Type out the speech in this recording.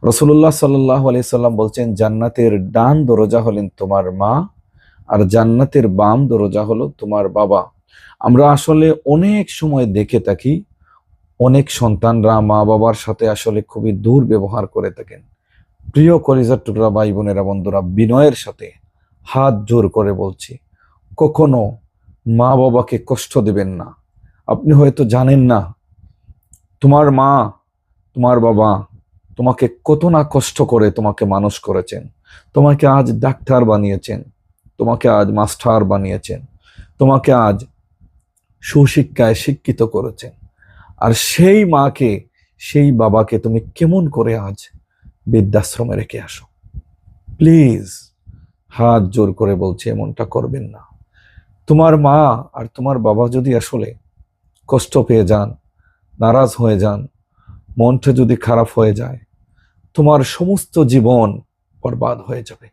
রাসূলুল্লাহ সাল্লাল্লাহু আলাইহি সাল্লাম বলছেন, জান্নাতের ডান দরজা হলেন তোমার মা, আর জান্নাতের বাম দরজা হলো তোমার বাবা। আমরা আসলে অনেক সময় দেখে থাকি অনেক সন্তানরা মা বাবার সাথে আসলে খুবই দুর্ব্যবহার করে থাকেন। প্রিয় কলিজার টুকরা ভাই বোনেরা, বন্ধুরা, বিনয়ের সাথে হাত জোর করে বলছি, কখনো মা বাবাকে কষ্ট দিবেন না। আপনি হয়তো জানেন না তোমার মা, তোমার বাবা তোমাকে কত না কষ্ট করে তোমাকে মানুষ করেছেন, তোমাকে আজ ডাক্তার বানিয়েছেন, তোমাকে আজ মাস্টার বানিয়েছেন, তোমাকে আজ সুশিক্ষায় শিক্ষিত করেছেন। আর সেই মাকে, সেই বাবাকে তুমি কেমন করে আজ বৃদ্ধাশ্রমে রেখে আসো? প্লিজ, হাত জোর করে বলছি, এমনটা করবেন না। তোমার মা আর তোমার বাবা যদি আসলে কষ্ট পেয়ে যান, নারাজ হয়ে যান, মনটা যদি খারাপ হয়ে যায়, তোমার সমস্ত জীবন বরবাদ হয়ে যাবে।